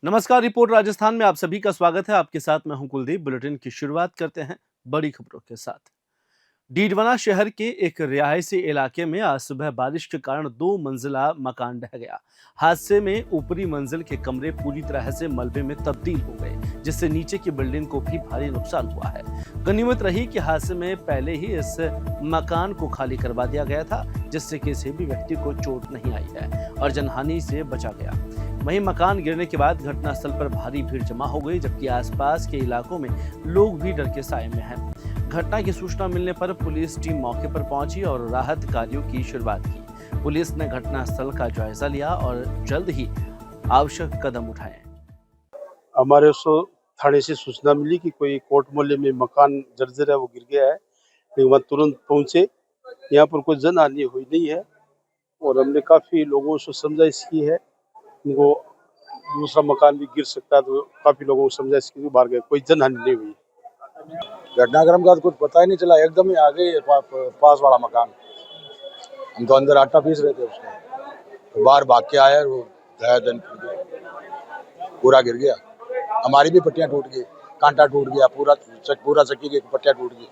नमस्कार। रिपोर्ट राजस्थान में आप सभी का स्वागत है। आपके साथ मैं हूं कुलदीप। बुलेटिन की शुरुआत करते हैं बड़ी खबरों के साथ। डीडवाना शहर के एक रिहायशी इलाके में आज सुबह बारिश के कारण 2 मंजिला मकान ढह गया। हादसे में ऊपरी मंजिल के कमरे पूरी तरह से मलबे में तब्दील हो गए, जिससे नीचे की बिल्डिंग को भी भारी नुकसान हुआ है। गनीमत रही कि हादसे में पहले ही इस मकान को खाली करवा दिया गया था, जिससे किसी भी व्यक्ति को चोट नहीं आई है और जनहानि से बचा गया। वहीं मकान गिरने के बाद घटनास्थल पर भारी भीड़ जमा हो गई, जबकि आसपास के इलाकों में लोग भी डर के साए में हैं। घटना की सूचना मिलने पर पुलिस टीम मौके पर पहुंची और राहत कार्यों की शुरुआत की। पुलिस ने घटनास्थल का जायजा लिया और जल्द ही आवश्यक कदम उठाए। हमारे उस थाने से सूचना मिली कि कोई कोर्ट मोहल्ले में मकान जर्जर है, वो गिर गया है। लेकिन वहाँ तुरंत पहुंचे। यहाँ पर कोई जन हानि हुई नहीं है और हमने काफी लोगों से समझाइश की है। उनको दूसरा मकान भी गिर सकता है, तो काफी लोगों को समझाइश की, बाहर गए, कोई जन हानि नहीं हुई। घटनाक्रम का तो कुछ पता ही नहीं चला, एकदम ही आ गई पास वाला मकान। हम तो अंदर आटा पीस रहे थे, उसको तो बाहर भाग के आया और वो पूरा गिर गया। हमारी भी पट्टियां टूट गई, कांटा टूट गया, पूरा चक्की की पट्टियां टूट गई।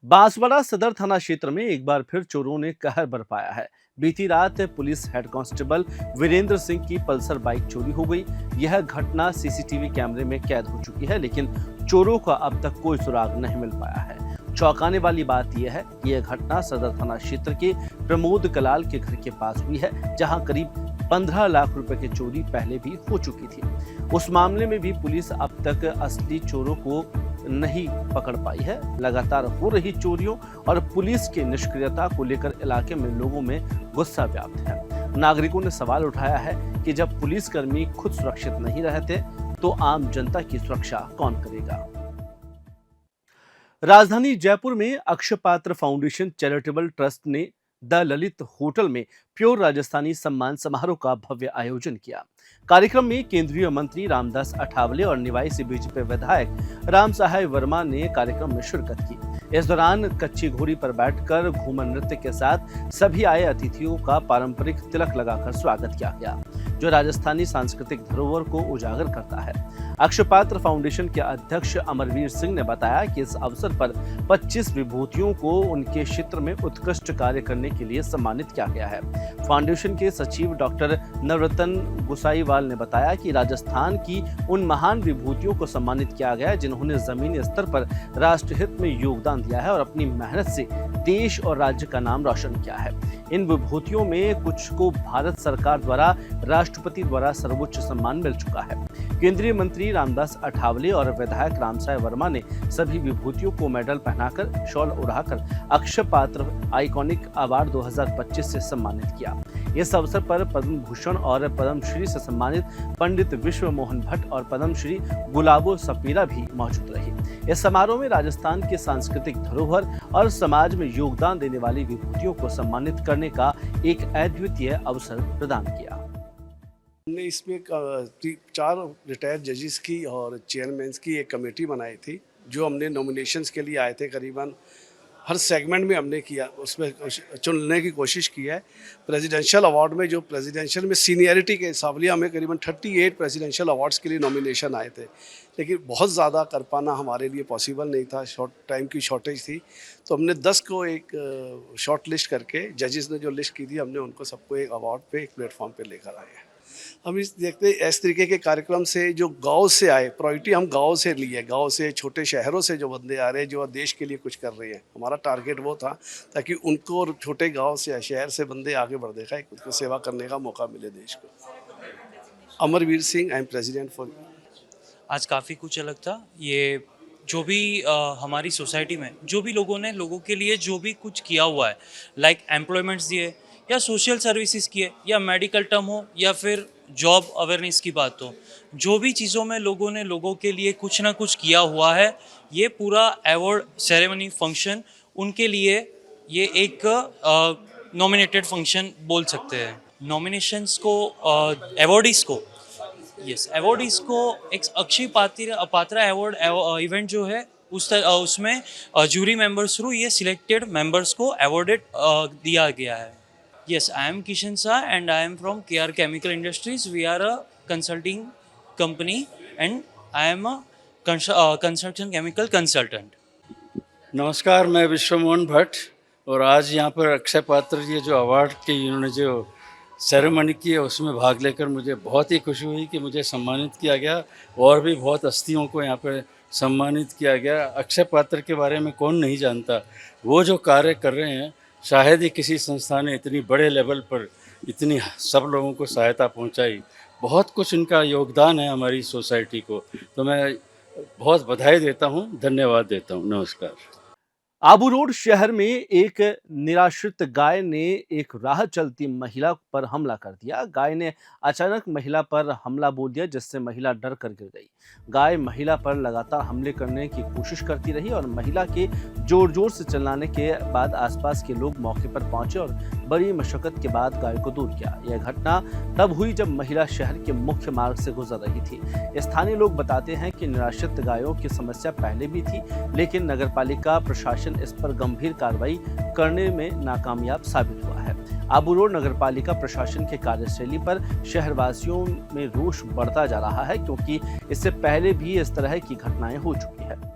बांसवाड़ा सदर थाना क्षेत्र में एक बार फिर चोरों ने कहर बरपाया है। बीती रात police head constable Virendra Singh की पल्सर बाइक चोरी हो गई। यह घटना सीसीटीवी कैमरे में कैद हो चुकी है, लेकिन चोरों का अब तक कोई सुराग नहीं मिल पाया है। चौंकाने वाली बात यह है कि यह घटना सदर थाना क्षेत्र के प्रमोद कलाल के घर के पास हुई है, जहां करीब 15 लाख रुपए की चोरी पहले भी हो चुकी थी। उस मामले में भी पुलिस अब तक असली चोरों को नहीं पकड़ पाई है। लगातार हो रही चोरियों और पुलिस की निष्क्रियता को लेकर इलाके में लोगों में गुस्सा व्याप्त है। नागरिकों ने सवाल उठाया है कि जब पुलिसकर्मी खुद सुरक्षित नहीं रहते तो आम जनता की सुरक्षा कौन करेगा। राजधानी जयपुर में अक्षपात्र फाउंडेशन चैरिटेबल ट्रस्ट ने द ललित होटल में प्योर राजस्थानी सम्मान समारोह का भव्य आयोजन किया। कार्यक्रम में केंद्रीय मंत्री रामदास अठावले और निवाई से बीजेपी विधायक राम सहाय वर्मा ने कार्यक्रम में शिरकत की। इस दौरान कच्ची घोड़ी पर बैठकर घूमर नृत्य के साथ सभी आए अतिथियों का पारंपरिक तिलक लगाकर स्वागत किया गया, जो राजस्थानी सांस्कृतिक धरोहर को उजागर करता है। अक्षपात्र फाउंडेशन के अध्यक्ष अमरवीर सिंह ने बताया कि इस अवसर पर 25 विभूतियों को उनके क्षेत्र में उत्कृष्ट कार्य करने के लिए सम्मानित किया गया है। फाउंडेशन के सचिव डॉक्टर नवरतन गुसाईवाल ने बताया कि राजस्थान की उन महान विभूतियों को सम्मानित किया गया है जिन्होंने जमीनी स्तर पर राष्ट्रहित में योगदान दिया है और अपनी मेहनत से देश और राज्य का नाम रोशन किया है। इन विभूतियों में कुछ को भारत सरकार द्वारा राष्ट्रपति द्वारा सर्वोच्च सम्मान मिल चुका है। केंद्रीय मंत्री रामदास अठावले और विधायक रामसाय वर्मा ने सभी विभूतियों को मेडल पहनाकर शॉल उड़ाकर अक्षपात्र आइकॉनिक अवार्ड 2025 से सम्मानित किया। इस अवसर पर पद्म भूषण और पद्मश्री से सम्मानित पंडित विश्व मोहन भट्ट और पद्मश्री गुलाबो सपीरा भी मौजूद रही। इस समारोह में राजस्थान के सांस्कृतिक धरोहर और समाज में योगदान देने वाली विभूतियों को सम्मानित करने का एक अद्वितीय अवसर प्रदान किया। हमने इसमें 4 रिटायर्ड जजेस की और चेयरमैन की एक कमेटी बनाई थी, जो हमने नॉमिनेशंस के लिए आए थे। करीबन हर सेगमेंट में हमने किया, उसमें चुनने की कोशिश की है। प्रेसिडेंशियल अवार्ड में जो प्रेसिडेंशियल में सीनियरिटी के हिसाब से हमें करीबन 38 प्रेसिडेंशियल अवार्ड्स के लिए नॉमिनेशन आए थे, लेकिन बहुत ज़्यादा कर पाना हमारे लिए पॉसिबल नहीं था, शॉर्ट टाइम की शॉर्टेज थी। तो हमने 10 को एक शॉर्ट लिस्ट करके, जजेस ने जो लिस्ट की थी, हमने उनको सबको एक अवार्ड पे, एक प्लेटफॉर्म पे लेकर आए हैं। हम इस देखते इस तरीके के कार्यक्रम से जो गांव से आए, प्रायोरिटी हम गांव से ली है, गांव से, छोटे शहरों से जो बंदे आ रहे हैं, जो देश के लिए कुछ कर रहे हैं। हमारा टारगेट वो था ताकि उनको छोटे गांव से, शहर से बंदे आगे बढ़ देखा, उनको सेवा करने का मौका मिले देश को। Amarvir Singh, I am president for. आज काफ़ी कुछ अलग था। ये जो भी हमारी सोसाइटी में जो भी लोगों ने लोगों के लिए जो भी कुछ किया हुआ है, लाइक एम्प्लॉयमेंट्स दिए या सोशल सर्विसेज किए या मेडिकल टर्म हो या फिर जॉब अवेयरनेस की बात हो, जो भी चीज़ों में लोगों ने लोगों के लिए कुछ ना कुछ किया हुआ है, ये पूरा अवार्ड सेरेमनी फंक्शन उनके लिए ये एक नॉमिनेटेड फंक्शन बोल सकते हैं। नॉमिनेशंस को अवॉर्डीज़ को अवॉर्डीज़ को एक अक्षय पात्र अवार्ड इवेंट जो है उसमें जूरी मेंबर्स थ्रू ये सिलेक्टेड मेंबर्स को अवॉर्डेड दिया गया है। Yes, I am Kishan Shah and I am from KR Chemical Industries. We are a consulting company and I am a construction chemical consultant. नमस्कार, मैं विश्वमोहन भट्ट और आज यहाँ पर अक्षय पात्र ये जो अवार्ड की इन्होंने जो सेरेमनी की है उसमें भाग लेकर मुझे बहुत ही खुशी हुई कि मुझे सम्मानित किया गया और भी बहुत हस्तियों को यहाँ पर सम्मानित किया गया। अक्षय पात्र के बारे में कौन नहीं जानता, वो जो कार्य कर रहे हैं शायद ही किसी संस्था ने इतनी बड़े लेवल पर इतनी सब लोगों को सहायता पहुँचाई। बहुत कुछ इनका योगदान है हमारी सोसाइटी को, तो मैं बहुत बधाई देता हूँ, धन्यवाद देता हूँ। नमस्कार। आबू रोड शहर में एक निराश्रित गाय ने एक राह चलती महिला पर हमला कर दिया। गाय ने अचानक महिला पर हमला बोल दिया, जिससे महिला डर कर गिर गई। गाय महिला पर लगातार हमले करने की कोशिश करती रही और महिला के जोर जोर से चिल्लाने के बाद आसपास के लोग मौके पर पहुंचे और बड़ी मशक्कत के बाद गाय को दूर किया। यह घटना तब हुई जब महिला शहर के मुख्य मार्ग से गुजर रही थी। स्थानीय लोग बताते हैं कि निराश्रित गायों की समस्या पहले भी थी, लेकिन नगरपालिका प्रशासन इस पर गंभीर कार्रवाई करने में नाकामयाब साबित हुआ है। आबू रोड नगरपालिका प्रशासन के कार्यशैली पर शहरवासियों में रोष बढ़ता जा रहा है, क्योंकि इससे पहले भी इस तरह की घटनाएं हो चुकी है।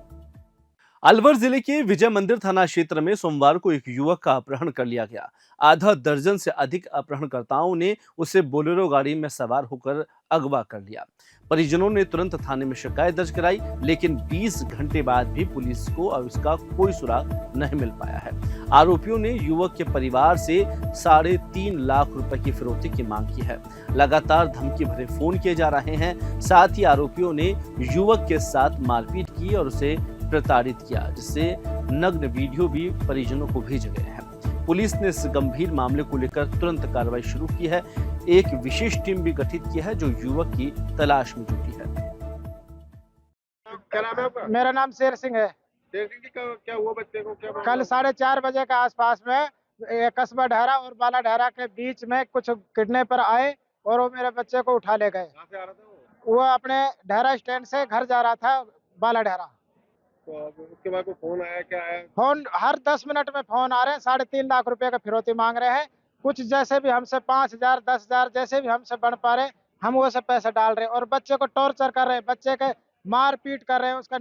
अलवर जिले के विजय मंदिर थाना क्षेत्र में सोमवार को एक युवक का अपहरण कर लिया गया। आधा दर्जन से अधिक अपहरणकर्ताओं ने उसे बोलेरो गाड़ी में सवार होकर अगवा कर लिया। परिजनों ने तुरंत थाने में शिकायत दर्ज कराई, लेकिन 20 घंटे बाद भी पुलिस को अब इसका कोई सुराग नहीं मिल पाया है। आरोपियों ने युवक के परिवार से 3.5 लाख रुपए की फिरौती की मांग की है। लगातार धमकी भरे फोन किए जा रहे हैं। साथ ही आरोपियों ने युवक के साथ मारपीट की और उसे प्रताड़ित किया, जिससे नग्न वीडियो भी परिजनों को भेजे गए हैं। पुलिस ने इस गंभीर मामले को लेकर तुरंत कार्रवाई शुरू की है। एक विशेष टीम भी गठित की है जो युवक की तलाश में जुटी है। क्या नाम है आपका? मेरा नाम शेर सिंह है। शेर सिंह जी, क्या हुआ बच्चे को? क्या कल 4:30 बजे के आसपास में कस्बा ढहरा और बाला ढहरा के बीच में कुछ किडनैपर आए और वो मेरे बच्चे को उठा ले गए। कहाँ से आ रहा था वो अपने ढहरा स्टैंड से घर जा रहा था, बाला ढहरा। तो उसके बाद कोई फोन आया? क्या आया? फोन हर 10 मिनट में फोन आ रहे हैं। 3.5 लाख रुपए का फिरौती मांग रहे हैं। कुछ जैसे भी हमसे 5,000 10,000 जैसे भी हमसे बन पा रहे हम वो सब पैसे डाल रहे हैं और बच्चे को टॉर्चर कर रहे हैं। बच्चे के मार पीट कर रहे हैं। उसका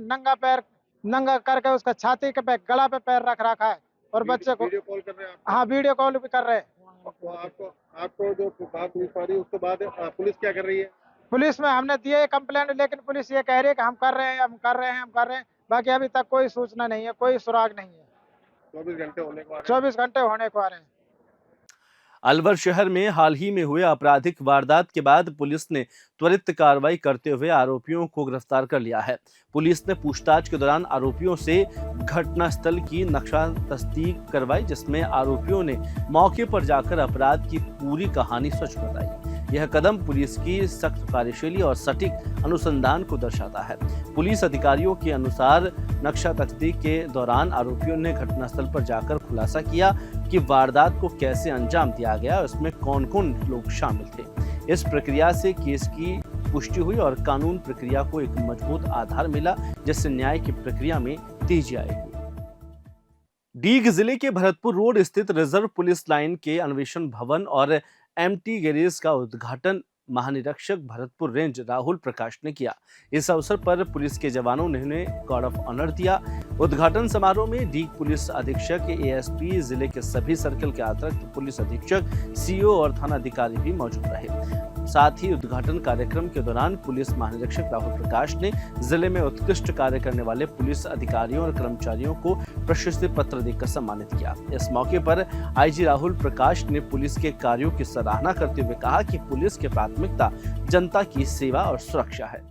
नंगा करके उसका छाती के पे गला पे पैर रख रखा है और बच्चे को वीडियो कॉल कर रहे हैं आप? हाँ, वीडियो कॉल भी कर रहे हैं। तो आपको जो बात हुई सारी, उसके बाद पुलिस क्या कर रही है? पुलिस में हमने दिए कंप्लेंट, लेकिन पुलिस ये कह रही है कि हम कर रहे हैं। बाकी अभी तक कोई सूचना नहीं है, कोई सुराग नहीं है। 24 घंटे होने को आ रहे हैं। 24 घंटे होने को आ रहे हैं। अलवर शहर में हाल ही में हुए आपराधिक वारदात के बाद पुलिस ने त्वरित कार्रवाई करते हुए आरोपियों को गिरफ्तार कर लिया है। पुलिस ने पूछताछ के दौरान आरोपियों से घटनास्थल की नक्शा तस्दीक करवाई, जिसमें आरोपियों ने मौके पर जाकर अपराध की पूरी कहानी सच बताई। यह कदम पुलिस की सख्त कार्यशैली और सटीक अनुसंधान को दर्शाता है। पुलिस अधिकारियों के अनुसार नक्शा तस्दीक के दौरान आरोपियों ने घटनास्थल पर जाकर खुलासा किया कि वारदात को कैसे अंजाम दिया गया और इसमें कौन कौन लोग शामिल थे। इस प्रक्रिया से केस की पुष्टि हुई और कानून प्रक्रिया को एक मजबूत आधार मिला, जिससे न्याय की प्रक्रिया में तेजी आएगी। डीग जिले के भरतपुर रोड स्थित रिजर्व पुलिस लाइन के अन्वेषण भवन और एमटी गैरेज का उद्घाटन महानिरीक्षक भरतपुर रेंज राहुल प्रकाश ने किया। इस अवसर पर पुलिस के जवानों ने उन्हें गार्ड ऑफ ऑनर दिया। उद्घाटन समारोह में डीग पुलिस अधीक्षक, एएसपी, जिले के सभी सर्कल के अतिरिक्त पुलिस अधीक्षक, सीओ और थानाधिकारी भी मौजूद रहे। साथ ही उद्घाटन कार्यक्रम के दौरान पुलिस महानिरीक्षक राहुल प्रकाश ने जिले में उत्कृष्ट कार्य करने वाले पुलिस अधिकारियों और कर्मचारियों को प्रशस्ति पत्र देकर सम्मानित किया। इस मौके पर आईजी राहुल प्रकाश ने पुलिस के कार्यों की सराहना करते हुए कहा कि पुलिस की प्राथमिकता जनता की सेवा और सुरक्षा है।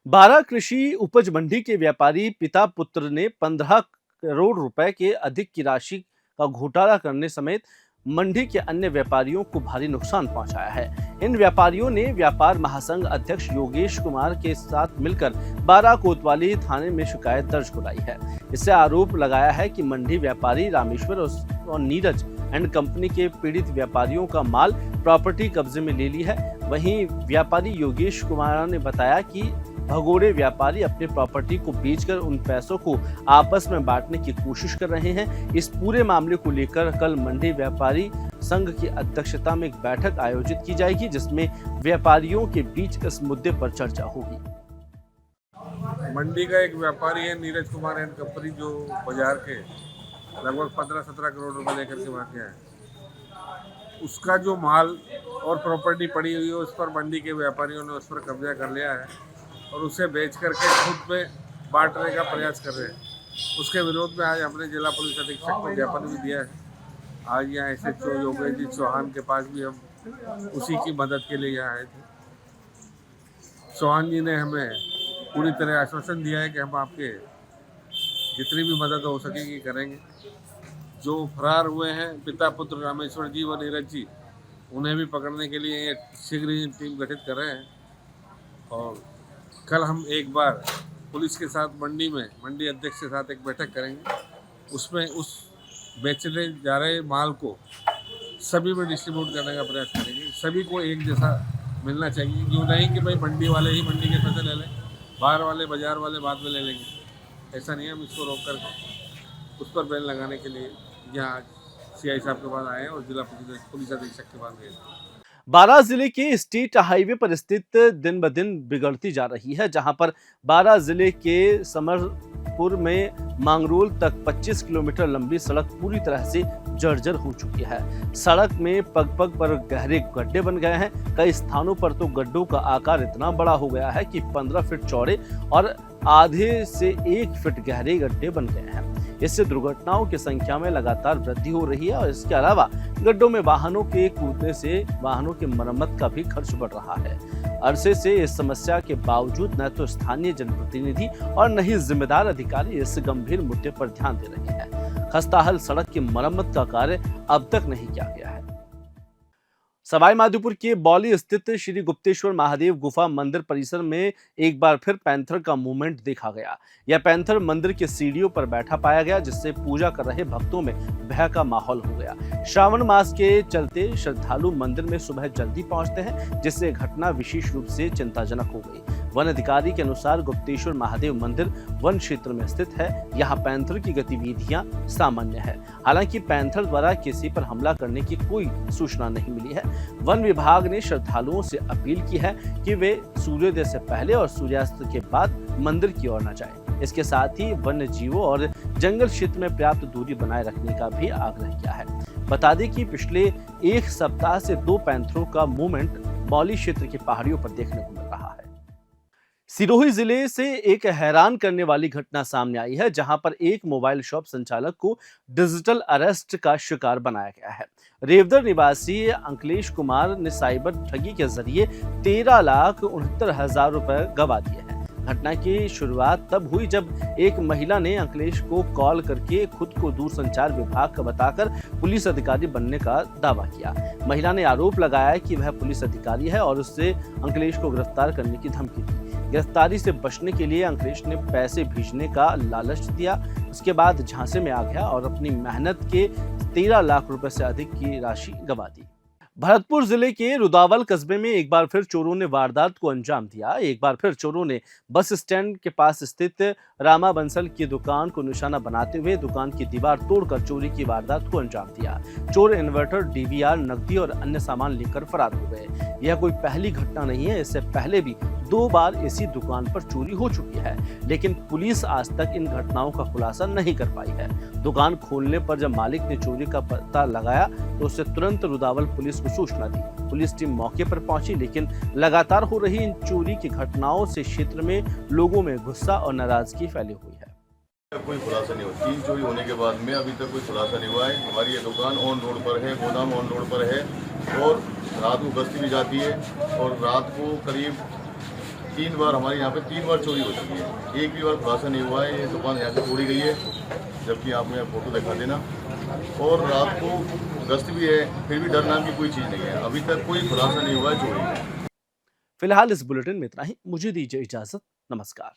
12 कृषि उपज मंडी के व्यापारी पिता पुत्र ने 15 करोड़ रुपए के अधिक की राशि का घोटाला करने समेत मंडी के अन्य व्यापारियों को भारी नुकसान पहुंचाया है। इन व्यापारियों ने व्यापार महासंघ अध्यक्ष योगेश कुमार के साथ मिलकर 12 कोतवाली थाने में शिकायत दर्ज कराई है। इससे आरोप लगाया है कि मंडी व्यापारी रामेश्वर और नीरज एंड कंपनी के पीड़ित व्यापारियों का माल प्रॉपर्टी कब्जे में ले ली है। वहीं व्यापारी योगेश कुमार ने बताया कि भगोड़े व्यापारी अपने प्रॉपर्टी को बेचकर उन पैसों को आपस में बांटने की कोशिश कर रहे हैं। इस पूरे मामले को लेकर कल मंडी व्यापारी संघ की अध्यक्षता में एक बैठक आयोजित की जाएगी, जिसमें व्यापारियों के बीच इस मुद्दे पर चर्चा होगी। मंडी का एक व्यापारी है नीरज कुमार एंड कंपनी, जो बाजार के लगभग 15-17 करोड़ रुपए लेकर के वहाँ के आए। उसका जो माल और प्रॉपर्टी पड़ी हुई है उस पर मंडी के व्यापारियों ने उस पर कब्जा कर लिया है और उसे बेच करके खुद में बांटने का प्रयास कर रहे हैं। उसके विरोध में आज हमने जिला पुलिस अधीक्षक को ज्ञापन भी दिया है। आज यहाँ SHO योगेश जी चौहान के पास भी हम उसी की मदद के लिए यहाँ आए थे। चौहान जी ने हमें पूरी तरह आश्वासन दिया है कि हम आपके जितनी भी मदद हो सकेगी करेंगे। जो फरार हुए हैं पिता पुत्र रामेश्वर जी व नीरज जी, उन्हें भी पकड़ने के लिए शीघ्र ही टीम गठित कर रहे हैं। और कल हम एक बार पुलिस के साथ मंडी अध्यक्ष के साथ एक बैठक करेंगे। उसमें उस बेचने जा रहे माल को सभी में डिस्ट्रीब्यूट करने का प्रयास करेंगे। सभी को एक जैसा मिलना चाहिए, यूँ नहीं कि भाई मंडी वाले ही मंडी के पैसे ले लें, बाहर वाले बाजार वाले बाद में ले लेंगे। ऐसा नहीं है। हम इसको रोक कर उस पर बैन लगाने के लिए यहाँ CI साहब के पास आए हैं और जिला पुलिस अधीक्षक के पास गए। बारां जिले के स्टेट हाईवे पर स्थित दिन ब दिन बिगड़ती जा रही है, जहां पर बारां जिले के समरपुर में मांगरोल तक 25 किलोमीटर लंबी सड़क पूरी तरह से जर्जर हो चुकी है। सड़क में पग पग पर गहरे गड्ढे बन गए हैं। कई स्थानों पर तो गड्ढों का आकार इतना बड़ा हो गया है कि 15 फीट चौड़े और आधे से 1 फीट गहरे गड्ढे बन गए हैं। इससे दुर्घटनाओं की संख्या में लगातार वृद्धि हो रही है और इसके अलावा गड्ढों में वाहनों के कूदने से वाहनों की मरम्मत का भी खर्च बढ़ रहा है। अरसे से इस समस्या के बावजूद न तो स्थानीय जनप्रतिनिधि और न ही जिम्मेदार अधिकारी इस गंभीर मुद्दे पर ध्यान दे रहे हैं। खस्ताहाल सड़क की मरम्मत का कार्य अब तक नहीं किया गया है। सवाई माधोपुर के बौली स्थित श्री गुप्तेश्वर महादेव गुफा मंदिर परिसर में एक बार फिर पैंथर का मूवमेंट देखा गया। यह पैंथर मंदिर के सीढ़ियों पर बैठा पाया गया, जिससे पूजा कर रहे भक्तों में भय का माहौल हो गया। श्रावण मास के चलते श्रद्धालु मंदिर में सुबह जल्दी पहुंचते हैं, जिससे घटना विशेष रूप से चिंताजनक हो गई। वन अधिकारी के अनुसार गुप्तेश्वर महादेव मंदिर वन क्षेत्र में स्थित है। यहाँ पैंथर की गतिविधियां सामान्य है। हालांकि पैंथर द्वारा किसी पर हमला करने की कोई सूचना नहीं मिली है। वन विभाग ने श्रद्धालुओं से अपील की है कि वे सूर्योदय से पहले और सूर्यास्त के बाद मंदिर की ओर न जाएं। इसके साथ ही वन्य जीवों और जंगल क्षेत्र में पर्याप्त दूरी बनाए रखने का भी आग्रह किया है। बता दें कि पिछले एक सप्ताह से 2 पैंथरों का मूवमेंट बौली क्षेत्र की पहाड़ियों पर देखने को मिल रहा है। सिरोही जिले से एक हैरान करने वाली घटना सामने आई है, जहां पर एक मोबाइल शॉप संचालक को डिजिटल अरेस्ट का शिकार बनाया गया है। रेवदर निवासी अंकलेश कुमार ने साइबर ठगी के जरिए 13,69,000 रुपए गवा दिए हैं। घटना की शुरुआत तब हुई जब एक महिला ने अंकलेश को कॉल करके खुद को दूरसंचार विभाग का बताकर पुलिस अधिकारी बनने का दावा किया। महिला ने आरोप लगाया कि वह पुलिस अधिकारी है और उससे अंकलेश को गिरफ्तार करने की धमकी दी। गिरफ्तारी से बचने के लिए अंकलेश ने पैसे भेजने का लालच दिया। उसके बाद झांसे में आ गया और अपनी मेहनत के 13 लाख रुपए से अधिक की राशि गंवा दी। भरतपुर जिले के रुदावल कस्बे में एक बार फिर चोरों ने वारदात को अंजाम दिया। एक बार फिर चोरों ने बस स्टैंड के पास स्थित रामा बंसल की दुकान को निशाना बनाते हुए दुकान की दीवार तोड़कर चोरी की वारदात को अंजाम दिया। चोर इन्वर्टर, DVR, नकदी और अन्य सामान लेकर फरार हो गए। यह कोई पहली घटना नहीं है। इससे पहले भी 2 बार इसी दुकान पर चोरी हो चुकी है, लेकिन पुलिस आज तक इन घटनाओं का खुलासा नहीं कर पाई है। दुकान खोलने पर जब मालिक ने चोरी का पता लगाया तो उसे तुरंत रुदावल पुलिस को सूचना दी। पुलिस टीम मौके पर पहुंची, लेकिन लगातार हो रही इन चोरी की घटनाओं से क्षेत्र में लोगों में गुस्सा और नाराजगी फैली हुई है। कोई खुलासा नहीं हुआ। 3 चोरी होने के बाद में अभी तक कोई खुलासा नहीं हुआ है। हमारी ये दुकान ऑन रोड पर है, गोदाम ऑन रोड पर है और रात को गश्ती भी जाती है और रात को करीब 3 बार हमारे यहाँ पे 3 बार चोरी हो चुकी है। एक भी बार खुलासा नहीं हुआ है। ये दुकान यहाँ से तोड़ी गई है, जबकि आप मुझे फोटो दिखा देना। और रात को गश्त भी है, फिर भी डर नाम की कोई चीज़ नहीं है। अभी तक कोई खुलासा नहीं हुआ है चोरी का। फिलहाल इस बुलेटिन में इतना ही। मुझे दीजिए इजाजत। नमस्कार।